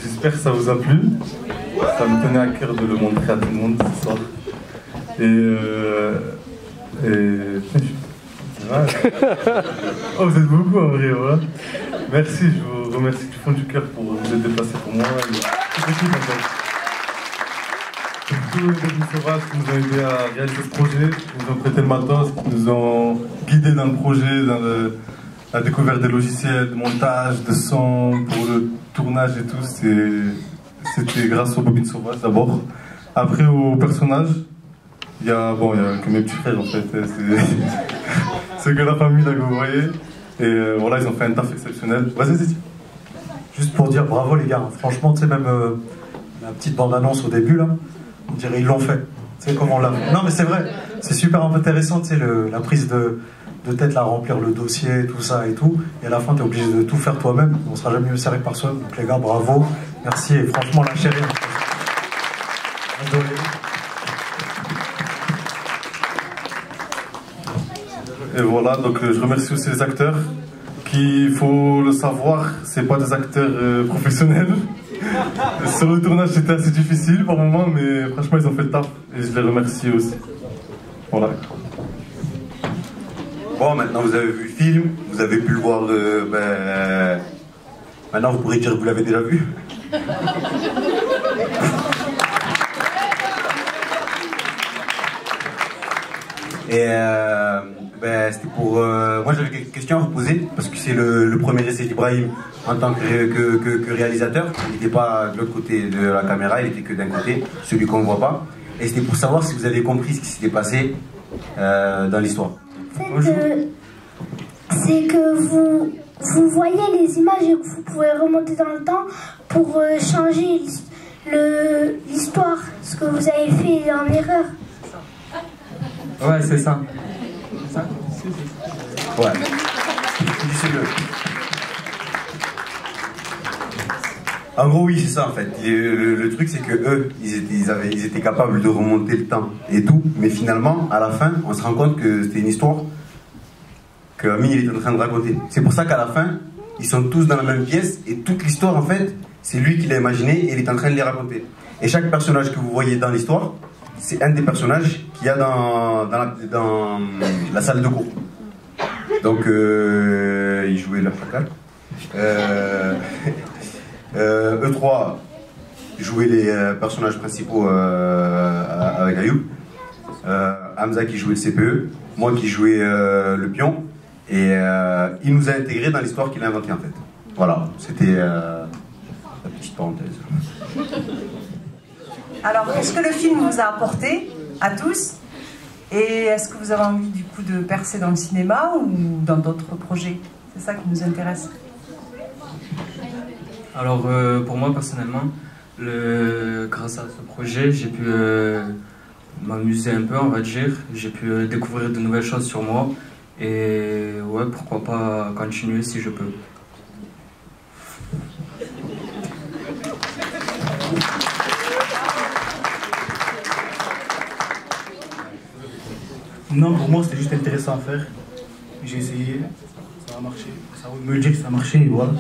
J'espère que ça vous a plu. Ça me tenait à cœur de le montrer à tout le monde ce soir. Ouais. Oh, vous êtes beaucoup en vrai, ouais. Merci, je vous remercie du fond du cœur pour vous être déplacés pour moi. Toute l'équipe, en fait. Tous les gens sauvages qui nous ont aidés à réaliser ce projet, qui nous ont prêté le matos, qui nous ont guidés dans le projet, dans la découverte des logiciels, de montage, de son, pour le tournage et tout. C'était grâce aux Bobines Sauvages d'abord. Après, aux personnages, il y a que mes petits frères en fait. C'est que la famille là que vous voyez. Et voilà, ils ont fait un taf exceptionnel. Vas-y. Juste pour dire bravo les gars. Franchement, tu sais, même la petite bande-annonce au début là, on dirait ils l'ont fait. Tu sais comment on l'a fait. Non mais c'est vrai, c'est super intéressant, tu sais, la prise de tête, là, remplir le dossier, tout ça et tout. Et à la fin, tu es obligé de tout faire toi-même. On sera jamais mieux servi par soi. Donc les gars, bravo. Merci et franchement, lâchez rien. Et voilà, donc je remercie aussi les acteurs qui, il faut le savoir, c'est pas des acteurs professionnels. Sur le tournage c'était assez difficile par moments, mais franchement ils ont fait le taf et je les remercie aussi. Voilà. Bon, maintenant vous avez vu le film, vous avez pu le voir, maintenant vous pourrez dire que vous l'avez déjà vu. Et c'était pour... moi j'avais quelques questions à vous poser, parce que c'est le premier essai d'Ibrahim en tant que réalisateur. Il n'était pas de l'autre côté de la caméra, il était que d'un côté, celui qu'on ne voit pas. Et c'était pour savoir si vous avez compris ce qui s'était passé dans l'histoire. C'est que vous voyez les images et que vous pouvez remonter dans le temps pour changer l'histoire, ce que vous avez fait en erreur. Ouais, c'est ça. Ouais. Dis-le. En gros, oui, c'est ça en fait. Le truc, c'est que eux, ils étaient capables de remonter le temps et tout, mais finalement, à la fin, on se rend compte que c'était une histoire que Amine il est en train de raconter. C'est pour ça qu'à la fin, ils sont tous dans la même pièce et toute l'histoire, en fait, c'est lui qui l'a imaginé et il est en train de les raconter. Et chaque personnage que vous voyez dans l'histoire, c'est un des personnages qu'il y a dans la salle de cours. Donc, il jouait la fatale. E3 jouait les personnages principaux avec Ayoub. Hamza qui jouait le CPE. Moi qui jouais le pion. Et il nous a intégrés dans l'histoire qu'il a inventée en fait. Voilà, c'était la petite parenthèse. Alors, qu'est-ce que le film vous a apporté à tous? Et est-ce que vous avez envie du coup de percer dans le cinéma ou dans d'autres projets? C'est ça qui nous intéresse. Alors pour moi personnellement, grâce à ce projet, j'ai pu m'amuser un peu, on va dire. J'ai pu découvrir de nouvelles choses sur moi. Et ouais, pourquoi pas continuer si je peux. Non, pour moi c'était juste intéressant à faire. J'ai essayé, ça a marché. Ça veut me dire que ça a marché et voilà.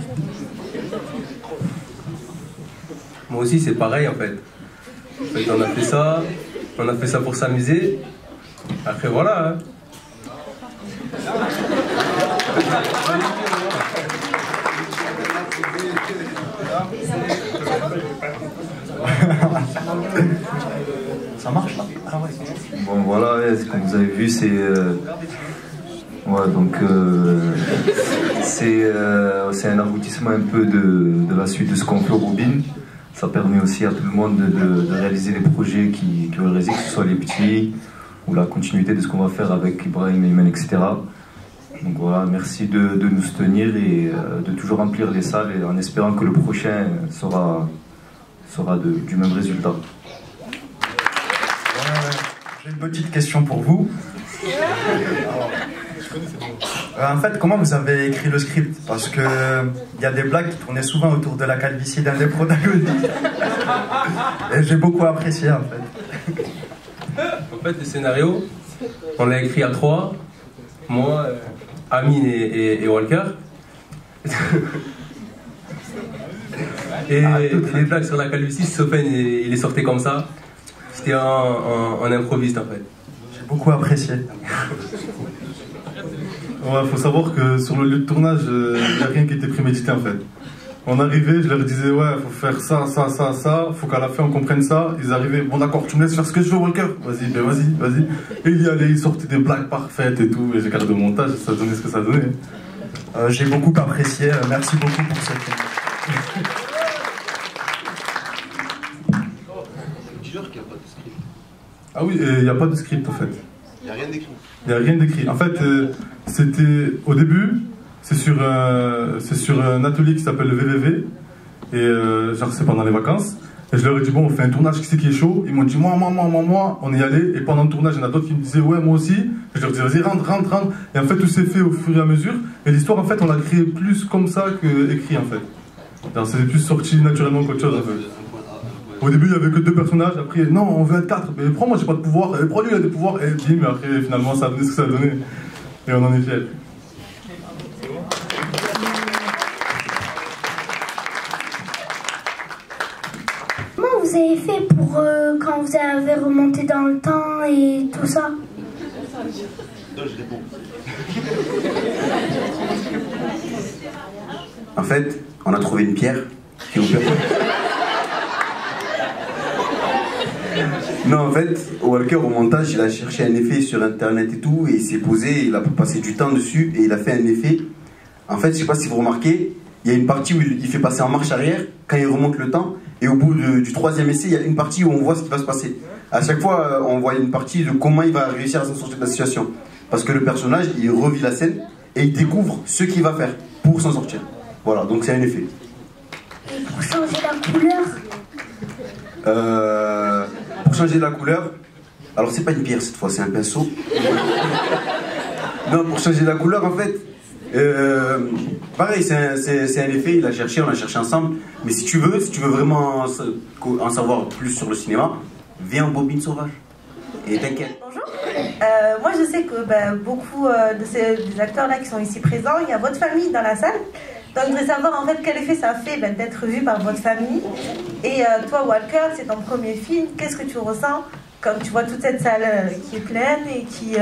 Moi aussi c'est pareil en fait. On a fait ça pour s'amuser. Après voilà. Hein. Ça marche là? Ah ouais. Bon voilà, comme vous avez vu, c'est ouais, donc c'est un aboutissement un peu de la suite de ce qu'on fait au Bobines. Ça permet aussi à tout le monde de réaliser les projets qui veulent réaliser, que ce soit les petits ou la continuité de ce qu'on va faire avec Ibrahim, Ayman, etc. Donc voilà, merci de nous soutenir et de toujours remplir les salles et en espérant que le prochain sera du même résultat. J'ai une petite question pour vous. En fait, comment vous avez écrit le script? Parce que il y a des blagues qui tournaient souvent autour de la calvitie d'un des protagonistes. Et j'ai beaucoup apprécié en fait. En fait, le scénario, on l'a écrit à 3. Moi, Amine et Walker. Et les blagues sur la calvitie, Sofiane, il les sortait comme ça. C'était un improviste en fait. J'ai beaucoup apprécié. Ouais, faut savoir que sur le lieu de tournage, il n'y a rien qui était prémédité en fait. On arrivait, je leur disais ouais, faut faire ça, ça, ça, ça, faut qu'à la fin on comprenne ça. Ils arrivaient, bon d'accord, tu me laisses faire ce que je veux, Walker. Vas-y, ben vas-y, vas-y. Et il y allait, ils sortaient des blagues parfaites et tout. Et j'ai regardé le montage, ça donnait ce que ça donnait. J'ai beaucoup apprécié, merci beaucoup pour cette... Ah oui, il n'y a pas de script en fait. Il n'y a rien d'écrit. Il n'y a rien d'écrit. En fait, c'était au début, c'est sur un atelier qui s'appelle le VVV, et genre c'est pendant les vacances. Et je leur ai dit, bon, on fait un tournage, qui c'est qui est chaud? Ils m'ont dit, moi, on y allait. Et pendant le tournage, il y en a d'autres qui me disaient, ouais, moi aussi. Et je leur disais, vas-y, rentre. Et en fait, tout s'est fait au fur et à mesure. Et l'histoire, en fait, on l'a créée plus comme ça qu'écrit, en fait. Alors, c'est plus sorti naturellement qu'autre chose, en fait. Au début, il n'y avait que 2 personnages. Après, non, on veut être 4. Mais prends-moi, j'ai pas de pouvoir. Et prends-lui, il a des pouvoirs. Et bim, après, finalement, ça a donné ce que ça a donné. Et on en est fiers. Comment vous avez fait pour quand vous avez remonté dans le temps et tout ça? Non, je réponds. En fait, on a trouvé une pierre qui est ouverte. Non, en fait, Walker, au montage, il a cherché un effet sur internet et tout, et il s'est posé, il a passé du temps dessus, et il a fait un effet. En fait, je sais pas si vous remarquez, il y a une partie où il fait passer en marche arrière, quand il remonte le temps, et au bout du 3e essai, il y a une partie où on voit ce qui va se passer. À chaque fois, on voit une partie de comment il va réussir à s'en sortir de la situation. Parce que le personnage, il revit la scène, et il découvre ce qu'il va faire pour s'en sortir. Voilà, donc c'est un effet. Et pour changer la couleur? Pour changer la couleur, alors c'est pas une pierre cette fois, c'est un pinceau. Non, pour changer la couleur en fait, pareil, c'est un effet, il a cherché, on a cherché ensemble. Mais si tu veux vraiment en savoir plus sur le cinéma, viens en Bobine Sauvage. Et t'inquiète. Bonjour. Moi je sais que beaucoup des acteurs là qui sont ici présents, il y a votre famille dans la salle. Donc je voudrais savoir en fait quel effet ça fait d'être vu par votre famille. Et toi Walker, c'est ton premier film, qu'est-ce que tu ressens quand tu vois toute cette salle qui est pleine et qui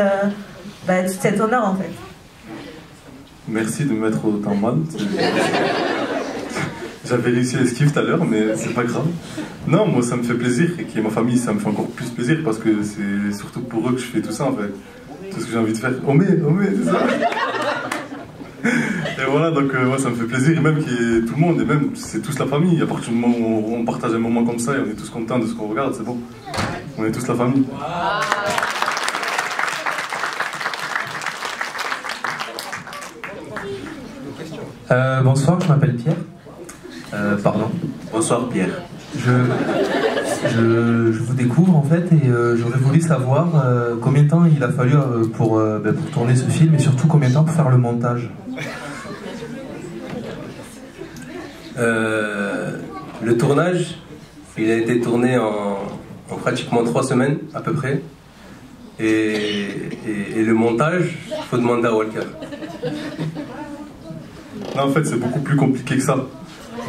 tout cet honneur en fait? Merci de me mettre autant mal. J'avais réussi à esquiver tout à l'heure, mais c'est pas grave. Non, moi ça me fait plaisir, et qui est ma famille, ça me fait encore plus plaisir, parce que c'est surtout pour eux que je fais tout ça en fait. Tout ce que j'ai envie de faire. Omé, c'est ça. Et voilà, donc ça me fait plaisir, et même qu'il y ait tout le monde, et même c'est tous la famille. À partir du moment où on partage un moment comme ça, et on est tous contents de ce qu'on regarde, c'est bon. On est tous la famille. Bonsoir, je m'appelle Pierre. Pardon. Bonsoir Pierre. Je vous découvre en fait, et j'aurais voulu savoir combien de temps il a fallu pour tourner ce film, et surtout combien de temps pour faire le montage. Le tournage, il a été tourné en pratiquement 3 semaines à peu près. Et le montage, il faut demander à Walker. Non, en fait, c'est beaucoup plus compliqué que ça.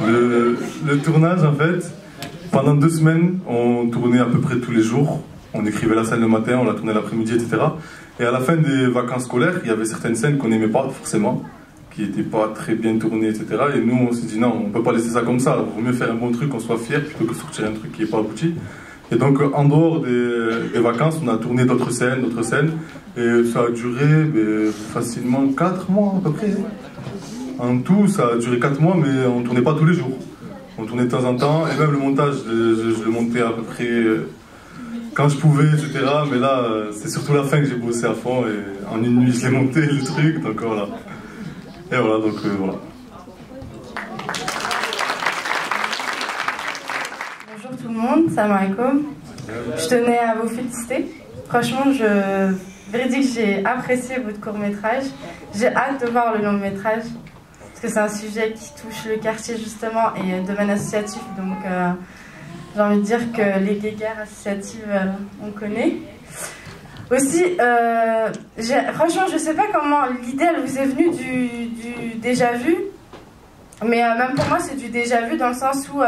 Le tournage, en fait, pendant 2 semaines, on tournait à peu près tous les jours. On écrivait la scène le matin, on la tournait l'après-midi, etc. Et à la fin des vacances scolaires, il y avait certaines scènes qu'on n'aimait pas forcément, qui n'étaient pas très bien tournées, etc. Et nous, on s'est dit non, on ne peut pas laisser ça comme ça. Il vaut mieux faire un bon truc, qu'on soit fier, plutôt que sortir un truc qui n'est pas abouti. Et donc, en dehors des vacances, on a tourné d'autres scènes. Et ça a duré facilement 4 mois à peu près. En tout, ça a duré 4 mois, mais on ne tournait pas tous les jours. On tournait de temps en temps, et même le montage, je le montais à peu près quand je pouvais, etc. Mais là, c'est surtout la fin que j'ai bossé à fond, et en une nuit, je l'ai monté, le truc, donc voilà. Et voilà, donc voilà. Bonjour tout le monde, salam alaikum. Je tenais à vous féliciter. Franchement, véridique, j'ai apprécié votre court-métrage. J'ai hâte de voir le long-métrage. Parce que c'est un sujet qui touche le quartier justement et le domaine associatif. Donc j'ai envie de dire que les guéguerres associatives, on connaît. Aussi, franchement, je ne sais pas comment l'idée elle vous est venue du déjà vu. Mais même pour moi, c'est du déjà vu dans le sens où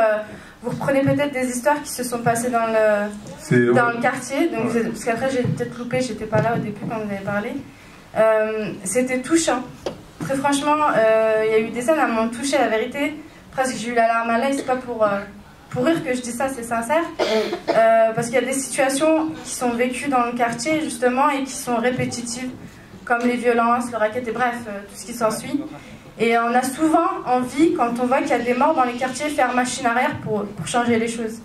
vous reprenez peut-être des histoires qui se sont passées dans le quartier. Donc, parce qu'après, j'ai peut-être loupé, j'étais pas là au début quand vous avez parlé. C'était touchant. Très franchement, il y a eu des scènes à m'ont touché, la vérité. Presque j'ai eu la larme à l'œil, c'est pas pour rire que je dis ça, c'est sincère. Parce qu'il y a des situations qui sont vécues dans le quartier, justement, et qui sont répétitives, comme les violences, le racket, et bref, tout ce qui s'ensuit. Et on a souvent envie, quand on voit qu'il y a des morts dans les quartiers, faire machine arrière pour changer les choses.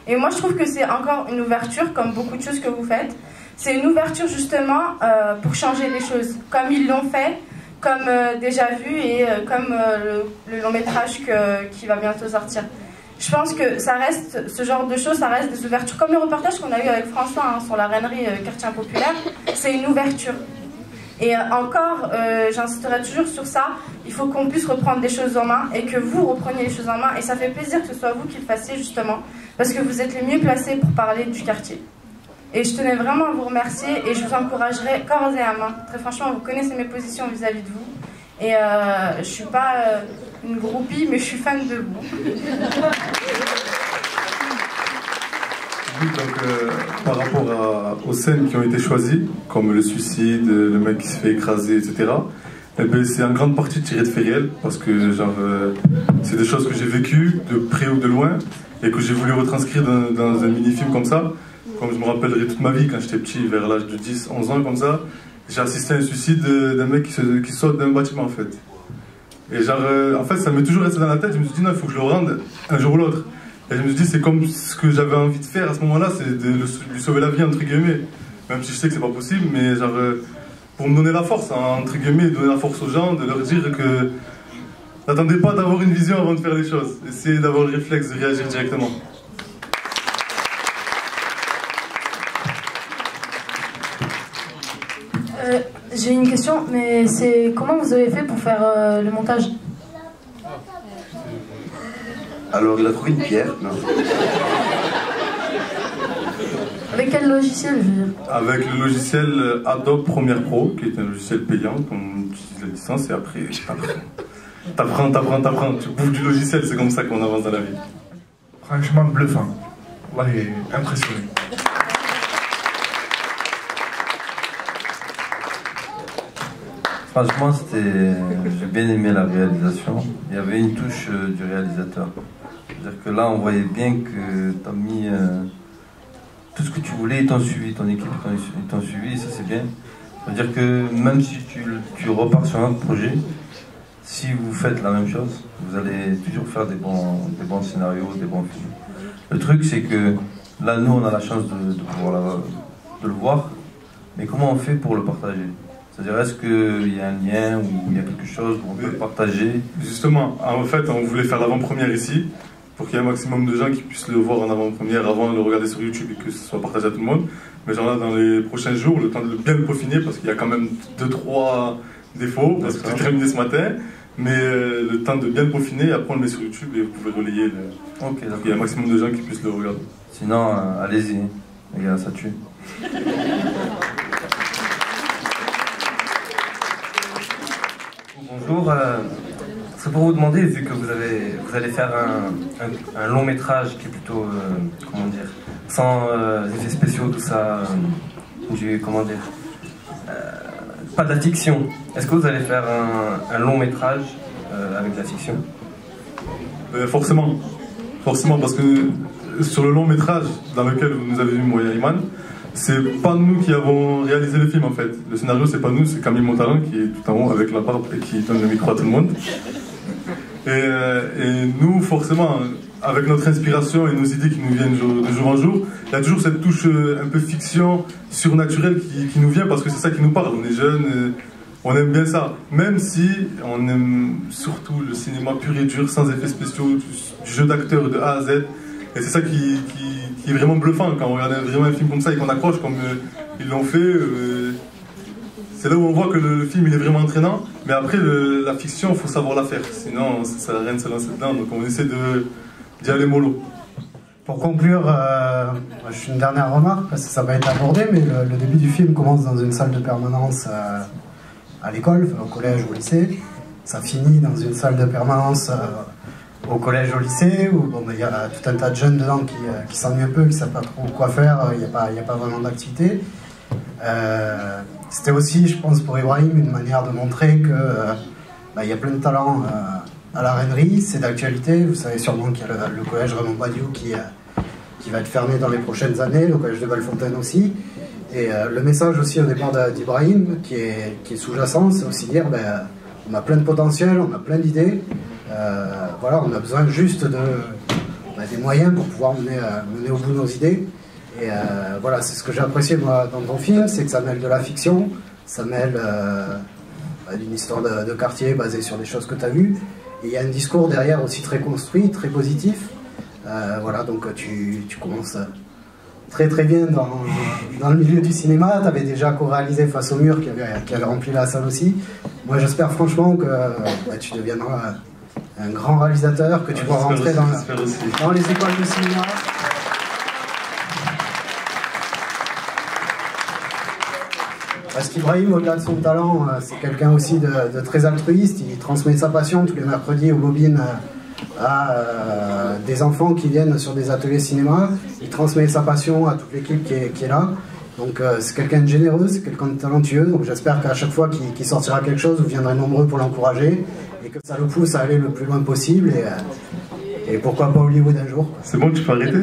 Et moi, je trouve que c'est encore une ouverture, comme beaucoup de choses que vous faites. C'est une ouverture, justement, pour changer les choses, comme ils l'ont fait, comme déjà vu, et comme le long métrage qui va bientôt sortir. Je pense que ça reste, ce genre de choses, ça reste des ouvertures. Comme le reportage qu'on a eu avec François sur la reinerie quartier impopulaire, c'est une ouverture. Et encore, j'insisterai toujours sur ça, il faut qu'on puisse reprendre des choses en main et que vous repreniez les choses en main. Et ça fait plaisir que ce soit vous qui le fassiez, justement, parce que vous êtes les mieux placés pour parler du quartier. Et je tenais vraiment à vous remercier et je vous encouragerai corps et à main. Très franchement, vous connaissez mes positions vis-à-vis de vous. Et je ne suis pas une groupie, mais je suis fan de vous. Oui, donc par rapport aux scènes qui ont été choisies, comme le suicide, le mec qui se fait écraser, etc., eh ben, c'est en grande partie tiré de faits réels, parce que c'est des choses que j'ai vécues de près ou de loin, et que j'ai voulu retranscrire dans un mini-film comme ça. Comme je me rappellerai toute ma vie, quand j'étais petit, vers l'âge de 10-11 ans, comme ça, j'ai assisté à un suicide d'un mec qui saute d'un bâtiment, en fait. Et en fait, ça m'est toujours resté dans la tête. Je me suis dit, non, il faut que je le rende un jour ou l'autre. Et je me suis dit, c'est comme ce que j'avais envie de faire à ce moment-là, c'est de lui sauver la vie, entre guillemets. Même si je sais que c'est pas possible, mais pour me donner la force, entre guillemets, donner la force aux gens, de leur dire que n'attendez pas d'avoir une vision avant de faire les choses. Essayez d'avoir le réflexe de réagir directement. J'ai une question, mais c'est comment vous avez fait pour faire le montage? Alors, il a trouvé une pierre, non? Avec quel logiciel, je veux dire? Avec le logiciel Adobe Premiere Pro, qui est un logiciel payant, qu'on utilise la licence, et après, t'apprends, tu bouffes du logiciel, c'est comme ça qu'on avance dans la vie. Franchement, bluffant. Là, il est impressionné. Franchement, j'ai bien aimé la réalisation. Il y avait une touche du réalisateur. C'est-à-dire que là, on voyait bien que tu as mis tout ce que tu voulais, ils t'ont suivi, ton équipe ils t'ont suivi, et ça c'est bien. C'est-à-dire que même si tu repars sur un autre projet, si vous faites la même chose, vous allez toujours faire des bons scénarios, des bons films. Le truc, c'est que là, nous, on a la chance de pouvoir de le voir, mais comment on fait pour le partager? C'est-à-dire, est-ce qu'il y a un lien ou il y a quelque chose où on peut le partager? Justement, en fait, on voulait faire l'avant-première ici, pour qu'il y ait un maximum de gens qui puissent le voir en avant-première avant de le regarder sur YouTube et que ce soit partagé à tout le monde. Mais genre là, dans les prochains jours, le temps de bien le peaufiner, parce qu'il y a quand même 2-3 défauts, parce que j'ai terminé ce matin. Mais le temps de bien le peaufiner, après on le met sur YouTube et vous pouvez relayer le... Ok, d'accord. Il y a un maximum de gens qui puissent le regarder. Sinon, allez-y, les gars, ça tue. Bonjour, c'est pour vous demander, vu que vous allez faire un long métrage qui est plutôt, comment dire, sans effets spéciaux, tout ça, comment dire, pas de la fiction. Est-ce que vous allez faire un long métrage avec de la fiction? Forcément, parce que sur le long métrage dans lequel vous nous avez vu, moi et Ayman, c'est pas nous qui avons réalisé le film en fait. Le scénario c'est pas nous, c'est Camille Montalon qui est tout en haut avec la barbe et qui donne le micro à tout le monde. Et nous forcément, avec notre inspiration et nos idées qui nous viennent de jour en jour, il y a toujours cette touche un peu fiction, surnaturelle qui nous vient parce que c'est ça qui nous parle. On est jeunes, on aime bien ça. Même si on aime surtout le cinéma pur et dur, sans effets spéciaux, du jeu d'acteurs de A à Z. Et c'est ça qui est vraiment bluffant quand on regarde vraiment un film comme ça et qu'on accroche comme ils l'ont fait. C'est là où on voit que le film il est vraiment entraînant. Mais après, la fiction, il faut savoir la faire. Sinon, ça sert à rien de se lancer dedans. Donc on essaie d'y aller mollo. Pour conclure, j'ai une dernière remarque, parce que ça va être abordé, mais le début du film commence dans une salle de permanence à l'école, au collège ou au lycée. ça finit dans une salle de permanence au collège, au lycée, où bon, y a tout un tas de jeunes dedans qui s'ennuient un peu, qui ne savent pas trop quoi faire, il n'y a pas vraiment d'activité. C'était aussi, je pense, pour Ibrahim, une manière de montrer que y a plein de talents à la Rennerie, c'est d'actualité. Vous savez sûrement qu'il y a le collège Raymond Badiou qui va être fermé dans les prochaines années, le collège de Bellefontaine aussi. Et le message aussi au départ d'Ibrahim, qui est sous-jacent, c'est aussi dire on a plein de potentiel, on a plein d'idées. Voilà, on a besoin juste des moyens pour pouvoir mener au bout nos idées. Et voilà, c'est ce que j'ai apprécié moi dans ton film, c'est que ça mêle de la fiction, ça mêle d'une histoire de quartier basée sur des choses que tu as vues. Et il y a un discours derrière aussi très construit, très positif. Voilà, donc tu commences très très bien dans le milieu du cinéma. Tu avais déjà co-réalisé Face au mur qui avait rempli la salle aussi. Moi j'espère franchement que tu deviendras un grand réalisateur, que tu pourras rentrer dans les écoles de cinéma. Parce qu'Ibrahim, au-delà de son talent, c'est quelqu'un aussi de très altruiste. Il transmet sa passion tous les mercredis aux bobines à des enfants qui viennent sur des ateliers cinéma. Il transmet sa passion à toute l'équipe qui est là. Donc c'est quelqu'un de généreux, c'est quelqu'un de talentueux. Donc j'espère qu'à chaque fois qu'il sortira quelque chose, vous viendrez nombreux pour l'encourager et que ça le pousse à aller le plus loin possible. Et pourquoi pas Hollywood un jour. C'est bon, tu peux arrêter.